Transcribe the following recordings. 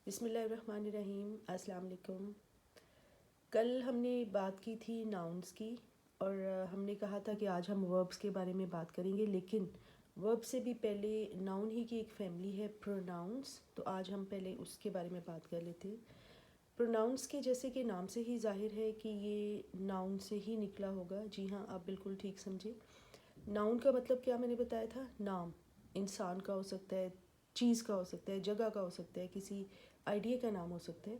بسم اللہ الرحمن الرحیم۔ السلام علیکم۔ کل ہم نے بات کی تھی ناؤنس کی، اور ہم نے کہا تھا کہ آج ہم وربس کے بارے میں بات کریں گے، لیکن ورب سے بھی پہلے ناؤن ہی کی ایک فیملی ہے پروناؤنس، تو آج ہم پہلے اس کے بارے میں بات کر لیتے ہیں۔ پروناؤنس کے جیسے کہ نام سے ہی ظاہر ہے کہ یہ ناؤن سے ہی نکلا ہوگا۔ جی ہاں، آپ بالکل ٹھیک سمجھے۔ ناؤن کا مطلب کیا میں نے بتایا تھا؟ نام انسان کا ہو سکتا ہے، چیز کا ہو سکتا ہے، جگہ کا ہو سکتا ہے، کسی آئیڈیا کا نام ہو سکتا ہے۔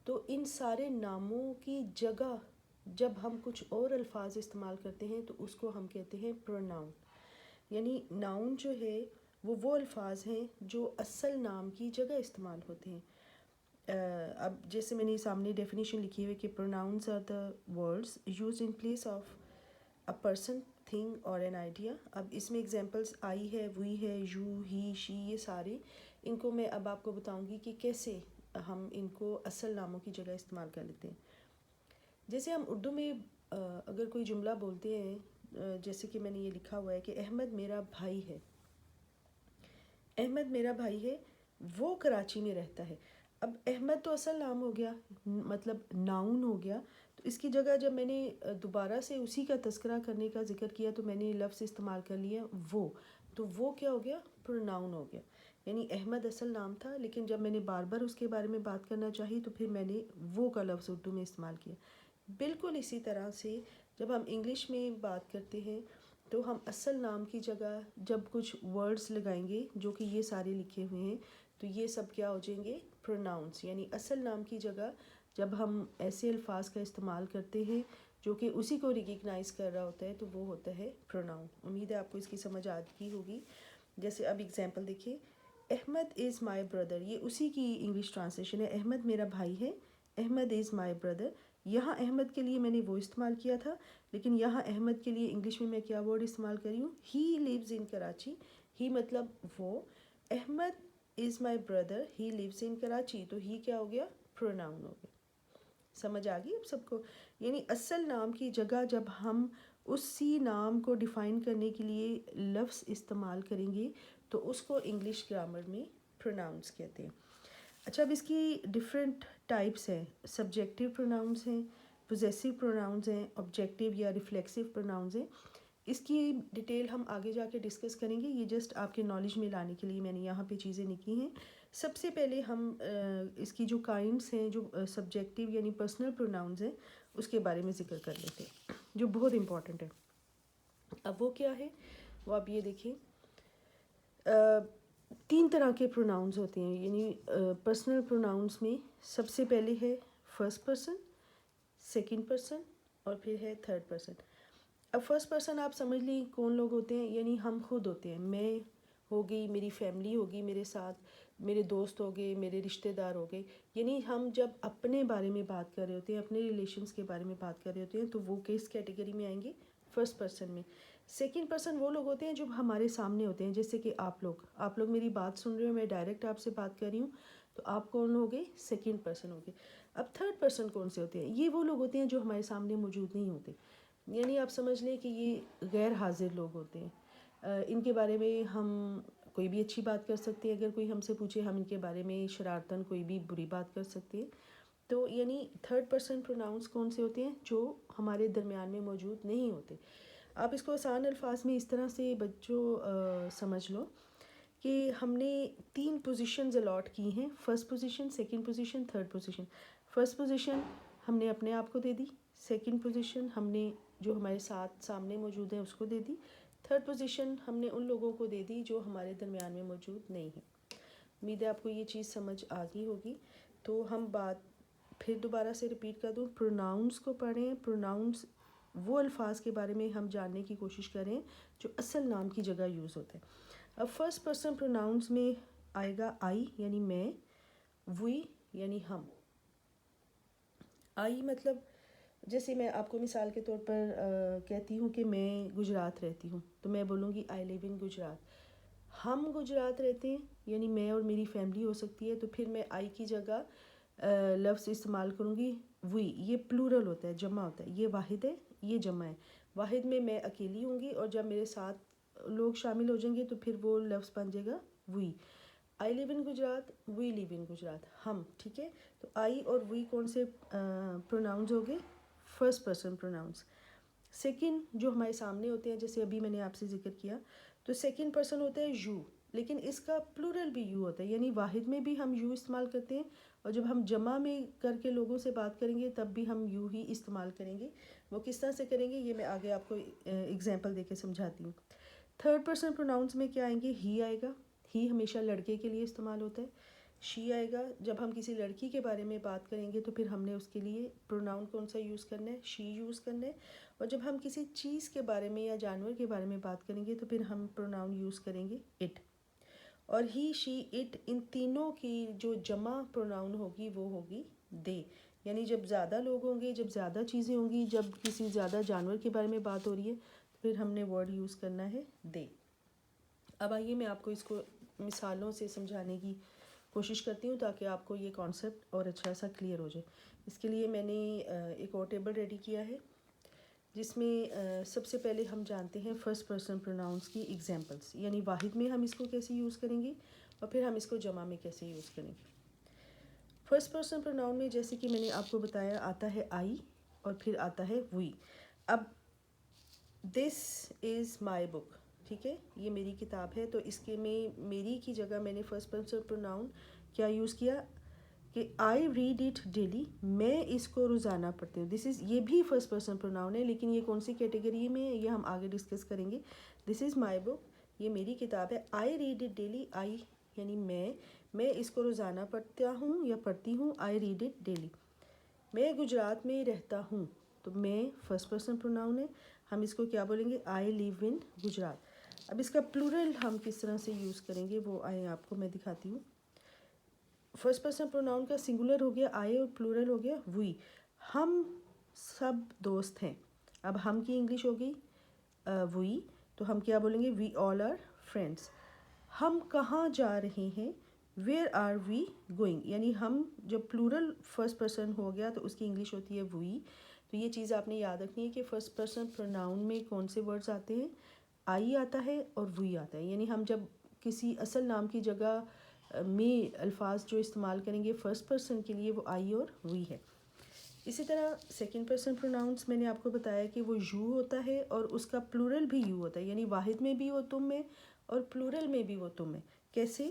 تو ان سارے ناموں کی جگہ جب ہم کچھ اور الفاظ استعمال کرتے ہیں تو اس کو ہم کہتے ہیں پروناؤن۔ یعنی ناؤن جو ہے وہ الفاظ ہیں جو اصل نام کی جگہ استعمال ہوتے ہیں۔ اب جیسے میں نے سامنے ڈیفینیشن لکھی ہوئی کہ pronouns are the words use in place of a person, thing اور این آئیڈیا۔ اب اس میں ایگزامپلس آئی ہے، وی ہے، یو، ہی، شی، یہ سارے ان کو میں اب آپ کو بتاؤں گی کہ کیسے ہم ان کو اصل ناموں کی جگہ استعمال کر لیتے ہیں۔ جیسے ہم اردو میں اگر کوئی جملہ بولتے ہیں، جیسے کہ میں نے یہ لکھا ہوا ہے کہ احمد میرا بھائی ہے۔ احمد میرا بھائی ہے، وہ کراچی میں رہتا ہے۔ اب احمد تو اصل نام ہو گیا، مطلب ناؤن ہو گیا، تو اس کی جگہ جب میں نے دوبارہ سے اسی کا تذکرہ کرنے کا ذکر کیا تو میں نے لفظ استعمال کر لیا وہ، تو وہ کیا ہو گیا؟ پروناؤن ہو گیا۔ یعنی احمد اصل نام تھا، لیکن جب میں نے بار بار اس کے بارے میں بات کرنا چاہی تو پھر میں نے وہ کا لفظ اردو میں استعمال کیا۔ بالکل اسی طرح سے جب ہم انگلش میں بات کرتے ہیں تو ہم اصل نام کی جگہ جب کچھ ورڈز لگائیں گے جو کہ یہ سارے لکھے ہوئے ہیں، تو یہ سب کیا ہو جائیں گے؟ پروناؤنس۔ یعنی اصل نام کی جگہ جب ہم ایسے الفاظ کا استعمال کرتے ہیں جو کہ اسی کو ریکگنائز کر رہا ہوتا ہے تو وہ ہوتا ہے پروناؤن۔ امید ہے آپ کو اس کی سمجھ آ گئی ہوگی۔ جیسے اب اگزامپل دیکھیے، احمد از مائی بردر، یہ اسی کی انگلش ٹرانسلیشن ہے، احمد میرا بھائی ہے، احمد از مائی بردر۔ یہاں احمد کے لیے میں نے وہ استعمال کیا تھا، لیکن یہاں احمد کے لیے انگلش میں کیا ورڈ استعمال کری ہوں؟ ہی لیوز ان کراچی۔ ہی مطلب وہ، Ahmed is my brother, he lives in Karachi, تو ہی کیا ہو گیا؟ پروناؤن ہو گیا۔ سمجھ آ گئی اب سب کو؟ یعنی اصل نام کی جگہ جب ہم اسی نام کو ڈیفائن کرنے کے لیے لفظ استعمال کریں گے تو اس کو انگلش گرامر میں پروناؤنس کہتے ہیں۔ اچھا، اب اس کی ڈفرینٹ ٹائپس ہیں۔ سبجیکٹیو پروناؤنس ہیں، پوزیسو پروناؤنس ہیں، آبجیکٹیو یا ریفلیکسو پروناؤنس ہیں۔ اس کی ڈیٹیل ہم آگے جا کے ڈسکس کریں گے، یہ جسٹ آپ کے نالج میں لانے کے لیے میں نے یہاں پہ چیزیں لکھی ہیں۔ سب سے پہلے ہم اس کی جو کائنڈس ہیں، جو سبجیکٹیو یعنی پرسنل پروناؤنس ہیں، اس کے بارے میں ذکر کر لیتے ہیں جو بہت امپورٹنٹ ہے۔ اب وہ کیا ہے؟ وہ آپ یہ دیکھیں، تین طرح کے پروناؤنس ہوتے ہیں۔ یعنی پرسنل پروناؤنس میں سب سے پہلے ہے فرسٹ پرسن، سیکنڈ پرسن اور پھر ہے تھرڈ پرسن۔ اب فرسٹ پرسن آپ سمجھ لیں کون لوگ ہوتے ہیں؟ یعنی ہم خود ہوتے ہیں، میں ہو گئی، میری فیملی ہوگی میرے ساتھ، میرے دوست ہو گئے، میرے رشتہ دار ہو گئے۔ یعنی ہم جب اپنے بارے میں بات کر رہے ہوتے ہیں، اپنے ریلیشنز کے بارے میں بات کر رہے ہوتے ہیں تو وہ کس کیٹیگری میں آئیں گے؟ فرسٹ پرسن میں۔ سیکنڈ پرسن وہ لوگ ہوتے ہیں جو ہمارے سامنے ہوتے ہیں، جیسے کہ آپ لوگ میری بات سن رہے ہو، میں ڈائریکٹ آپ سے بات کر رہی ہوں، تو آپ کون ہو گئے؟ سیکنڈ پرسن ہو گئے۔ اب تھرڈ پرسن کون سے ہوتے ہیں؟ یہ وہ لوگ ہوتے ہیں جو ہمارے سامنے موجود نہیں ہوتے، یعنی آپ سمجھ لیں کہ یہ غیر حاضر لوگ ہوتے ہیں۔ ان کے بارے میں ہم کوئی بھی اچھی بات کر سکتے ہیں، اگر کوئی ہم سے پوچھے ہم ان کے بارے میں شرارتاً کوئی بھی بری بات کر سکتے ہیں۔ تو یعنی تھرڈ پرسن پروناؤنس کون سے ہوتے ہیں؟ جو ہمارے درمیان میں موجود نہیں ہوتے۔ آپ اس کو آسان الفاظ میں اس طرح سے بچوں سمجھ لو کہ ہم نے تین پوزیشنز الاٹ کی ہیں، first position, second position, third position. First position ہم نے اپنے آپ کو دے دی، سیکنڈ پوزیشن ہم نے جو ہمارے ساتھ سامنے موجود ہیں اس کو دے دی، تھرڈ پوزیشن ہم نے ان لوگوں کو دے دی جو ہمارے درمیان میں موجود نہیں ہیں۔ امید ہے آپ کو یہ چیز سمجھ آ گئی ہوگی۔ تو ہم بات پھر دوبارہ سے ریپیٹ کر دوں، پروناؤنس کو پڑھیں۔ پروناؤنس وہ الفاظ کے بارے میں ہم جاننے کی کوشش کریں جو اصل نام کی جگہ یوز ہوتے ہیں۔ اب فرسٹ پرسن پروناؤنس میں آئے گا آئی یعنی میں، وی یعنی ہم۔ آئی مطلب جیسے میں آپ کو مثال کے طور پر کہتی ہوں کہ میں گجرات رہتی ہوں، تو میں بولوں گی آئی لیو ان گجرات۔ ہم گجرات رہتے ہیں یعنی میں اور میری فیملی ہو سکتی ہے، تو پھر میں آئی کی جگہ لفظ استعمال کروں گی وی۔ یہ پلورل ہوتا ہے، جمع ہوتا ہے، یہ واحد ہے، یہ جمع ہے۔ واحد میں اکیلی ہوں گی، اور جب میرے ساتھ لوگ شامل ہو جائیں گے تو پھر وہ لفظ بن جائے گا وی۔ آئی لیو ان گجرات, وی لیو ان گجرات, ہم, ٹھیک ہے. تو آئی اور وی کون سے پروناؤنز ہو گئے؟ First person pronouns. سیکنڈ جو ہمارے سامنے ہوتے ہیں, جیسے ابھی میں نے آپ سے ذکر کیا, تو سیکنڈ پرسن ہوتا ہے یو, لیکن اس کا پلورل بھی یو ہوتا ہے, یعنی واحد میں بھی ہم یو استعمال کرتے ہیں, اور جب ہم جمع میں کر کے لوگوں سے بات کریں گے تب بھی ہم یو ہی استعمال کریں گے. وہ کس طرح سے کریں گے یہ میں آگے آپ کو ایگزامپل دے کے سمجھاتی ہوں. تھرڈ پرسن پروناؤنس میں کیا آئیں گے؟ ہی آئے گا. ہی ہمیشہ لڑکے کے لیے استعمال ہوتا ہے. شی آئے گا جب ہم کسی لڑکی کے بارے میں بات کریں گے تو پھر ہم نے اس کے لیے پروناؤن کون سا یوز کرنا ہے؟ شی یوز کرنا ہے. اور جب ہم کسی چیز کے بارے میں یا جانور کے بارے میں بات کریں گے تو پھر ہم پروناؤن یوز کریں گے اٹ. اور ہی, شی, اٹ, ان تینوں کی جو جمع پروناؤن ہوگی وہ ہوگی دے. یعنی جب زیادہ لوگ ہوں گے, جب زیادہ چیزیں ہوں گی, جب کسی زیادہ جانور کے بارے میں بات ہو رہی ہے تو پھر ہم نے ورڈ یوز کرنا ہے دے. اب آئیے میں آپ کو اس کو مثالوں سے سمجھانے کی کوشش کرتی ہوں تاکہ آپ کو یہ کانسیپٹ اور اچھا سا کلیئر ہو جائے. اس کے لیے میں نے ایک اور ٹیبل ریڈی کیا ہے جس میں سب سے پہلے ہم جانتے ہیں فرسٹ پرسن پروناؤنس کی ایگزامپلس, یعنی واحد میں ہم اس کو کیسے یوز کریں گے اور پھر ہم اس کو جمع میں کیسے یوز کریں گے. فرسٹ پرسن پروناؤن میں جیسے کہ میں نے آپ کو بتایا آتا ہے آئی اور پھر آتا ہے وی. اب دس از مائی بک, ٹھیک ہے, یہ میری کتاب ہے, تو اس کے میں میری کی جگہ میں نے فرسٹ پرسن پروناؤن کیا یوز کیا کہ آئی ریڈ اٹ ڈیلی, میں اس کو روزانہ پڑھتی ہوں. دس از, یہ بھی فرسٹ پرسن پروناؤن ہے لیکن یہ کون سی کیٹیگری میں ہے یہ ہم آگے ڈسکس کریں گے. دس از مائی بک, یہ میری کتاب ہے. آئی ریڈ اٹ ڈیلی, آئی یعنی میں اس کو روزانہ پڑھتا ہوں یا پڑھتی ہوں. I read it daily. میں گجرات میں رہتا ہوں, تو میں فرسٹ پرسن پروناؤن ہے, ہم اس کو کیا بولیں گے؟ آئی لیو ان گجرات. اب اس کا پلورل ہم کس طرح سے یوز کریں گے وہ آئے آپ کو میں دکھاتی ہوں. فرسٹ پرسن پروناؤن کا سنگولر ہو گیا آئی اور پلورل ہو گیا وی. ہم سب دوست ہیں. اب ہم کی انگلش ہو گئی وی, تو ہم کیا بولیں گے؟ We all are friends. ہم کہاں جا رہے ہیں؟ Where are we going. یعنی ہم جب پلورل فرسٹ پرسن ہو گیا تو اس کی انگلش ہوتی ہے وی. تو یہ چیز آپ نے یاد رکھنی ہے کہ فرسٹ پرسن پروناؤن میں کون سے ورڈز آتے ہیں؟ آئی آتا ہے اور وی آتا ہے. یعنی ہم جب کسی اصل نام کی جگہ میں الفاظ جو استعمال کریں گے فرسٹ پرسن کے لیے وہ آئی اور وی ہے. اسی طرح سیکنڈ پرسن پروناؤنس میں نے آپ کو بتایا کہ وہ یو ہوتا ہے اور اس کا پلورل بھی یو ہوتا ہے, یعنی واحد میں بھی وہ تم ہے اور پلورل میں بھی وہ تم ہے. کیسے؟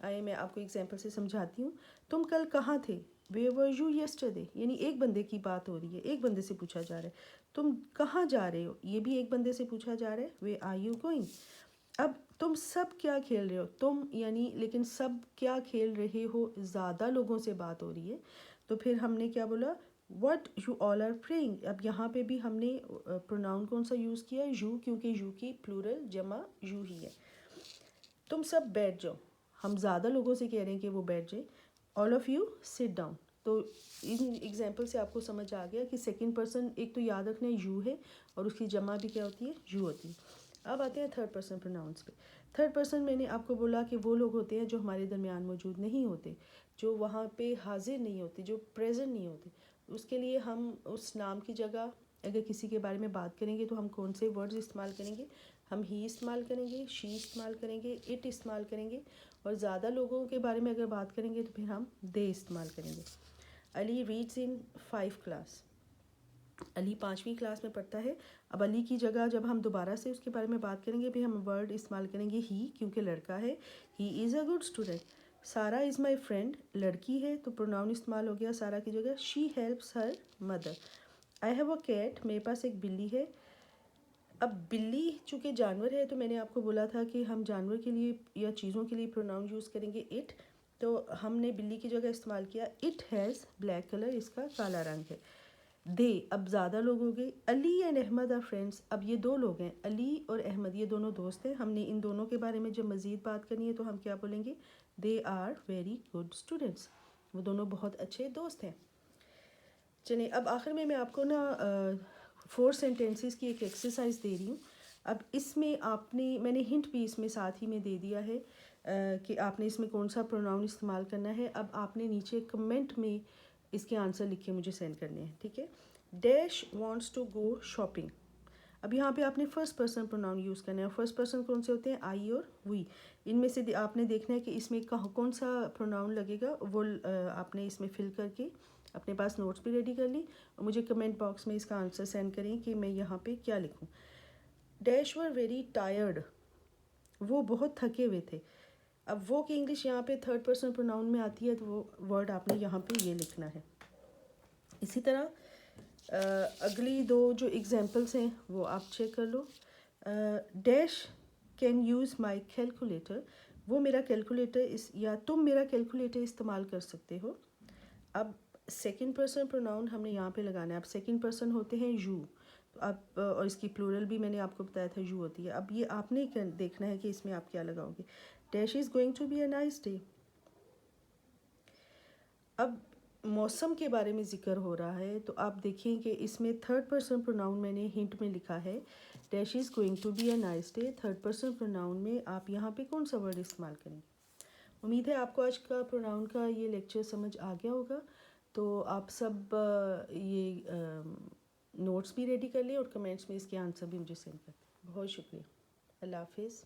آئے میں آپ کو ایگزامپل سے سمجھاتی ہوں. تم کل کہاں تھے؟ Where were you yesterday. یعنی ایک بندے کی بات ہو رہی ہے, ایک بندے سے پوچھا جا رہا ہے. تم کہاں جا رہے ہو؟ یہ بھی ایک بندے سے پوچھا جا رہا ہے, ویئر آر یو گوئنگ. اب تم سب کیا کھیل رہے ہو؟ تم یعنی لیکن سب کیا کھیل رہے ہو زیادہ لوگوں سے بات ہو رہی ہے, تو پھر ہم نے کیا بولا؟ What you all are playing. اب یہاں پہ بھی ہم نے پروناؤن کون سا یوز کیا؟ یو, کیونکہ یو کی پلورل جمع یو ہی ہے. تم سب بیٹھ جاؤ. ہم زیادہ لوگوں سے کہہ رہے ہیں کہ وہ بیٹھ جائیں. All of you sit down. تو ان ایگزامپل سے آپ کو سمجھ آ گیا کہ سیکنڈ پرسن ایک تو یاد رکھنا یو ہے اور اس کی جمع بھی کیا ہوتی ہے؟ یو ہوتی ہے. اب آتے ہیں تھرڈ پرسن پروناؤنس پہ. تھرڈ پرسن میں نے آپ کو بولا کہ وہ لوگ ہوتے ہیں جو ہمارے درمیان موجود نہیں ہوتے, جو وہاں پہ حاضر نہیں ہوتے, جو پریزنٹ نہیں ہوتے. اس کے لیے ہم اس نام کی جگہ اگر کسی کے بارے میں بات کریں گے تو ہم کون سے ورڈز استعمال کریں گے؟ ہم ہی استعمال کریں گے, شی استعمال کریں گے, اٹ استعمال کریں گے, اور زیادہ لوگوں کے بارے میں اگر بات کریں گے تو پھر ہم دے استعمال کریں گے. علی ریڈز ان 5 کلاس. علی 5ویں کلاس میں پڑھتا ہے. اب علی کی جگہ جب ہم دوبارہ سے اس کے بارے میں بات کریں گے پھر ہم ورڈ استعمال کریں گے ہی, کیونکہ لڑکا ہے. ہی از اے گڈ اسٹوڈنٹ. سارا از مائی فرینڈ. لڑکی ہے تو پروناؤن استعمال ہو گیا سارا کی جگہ she helps her mother. I have a cat. میرے پاس ایک بلی ہے. اب بلی چونکہ جانور ہے تو میں نے آپ کو بولا تھا کہ ہم جانور کے لیے یا چیزوں کے لیے پروناؤن یوز کریں گے اٹ, تو ہم نے بلی کی جگہ استعمال کیا اٹ ہیز بلیک کلر. اس کا کالا رنگ ہے. دے, اب زیادہ لوگ ہو گئے. علی اینڈ احمد آر فرینڈس. اب یہ دو لوگ ہیں, علی اور احمد, یہ دونوں دوست ہیں. ہم نے ان دونوں کے بارے میں جب مزید بات کرنی ہے تو ہم کیا بولیں گے؟ They are very good students. وہ دونوں بہت اچھے دوست ہیں. چلیں اب آخر میں آپ کو نا 4 سینٹینسز کی ایک ایکسرسائز دے رہی ہوں. اب اس میں میں نے ہنٹ بھی اس میں ساتھ ہی میں دے دیا ہے کہ آپ نے اس میں کون سا پروناؤن استعمال کرنا ہے. اب آپ نے نیچے کمنٹ میں اس کے آنسر لکھ کے مجھے سینڈ کرنے ہیں, ٹھیک ہے. Dash wants to go shopping. اب یہاں پہ آپ نے فرسٹ پرسن پروناؤن یوز کرنا ہے. فرسٹ پرسن کون سے ہوتے ہیں؟ آئی اور وی. ان میں سے آپ نے دیکھنا ہے کہ اس میں کون سا پروناؤن لگے گا، وہ آپ نے اس میں فل کر کے اپنے پاس نوٹس بھی ریڈی کر لی اور مجھے کمنٹ باکس میں اس کا آنسر سینڈ کریں کہ میں یہاں پہ کیا لکھوں. ڈیش ور ویری ٹائرڈ، وہ بہت تھکے ہوئے تھے. اب وہ کی انگلش یہاں پہ تھرڈ پرسن پروناؤن میں آتی ہے تو وہ ورڈ آپ نے یہاں پہ یہ لکھنا ہے. اسی طرح اگلی دو جو ایگزامپلس ہیں وہ آپ چیک کر لو. Dash can use my calculator, وہ میرا کیلکولیٹر یا تم میرا کیلکولیٹر استعمال کر سکتے ہو. اب سیکنڈ پرسن پروناؤن ہم نے یہاں پہ لگانا ہے. اب سیکنڈ پرسن ہوتے ہیں یو، اب اور اس کی پلورل بھی میں نے آپ کو بتایا تھا یو ہوتی ہے. اب یہ آپ نے دیکھنا ہے کہ اس میں آپ کیا لگاؤ گے. Dash is going to be a nice day. اب موسم کے بارے میں ذکر ہو رہا ہے تو آپ دیکھیں کہ اس میں تھرڈ پرسن پروناؤن میں نے ہنٹ میں لکھا ہے dash is going to be a nice day. Third person pronoun میں آپ یہاں پہ کون سا ورڈ استعمال کریں گے؟ امید ہے آپ کو آج کا پروناؤن کا یہ لیکچر سمجھ آ گیا ہوگا. تو آپ سب یہ نوٹس بھی ریڈی کر لیں اور کمنٹس میں اس کے آنسر بھی مجھے سینڈ کر دیں. بہت شکریہ. اللہ حافظ.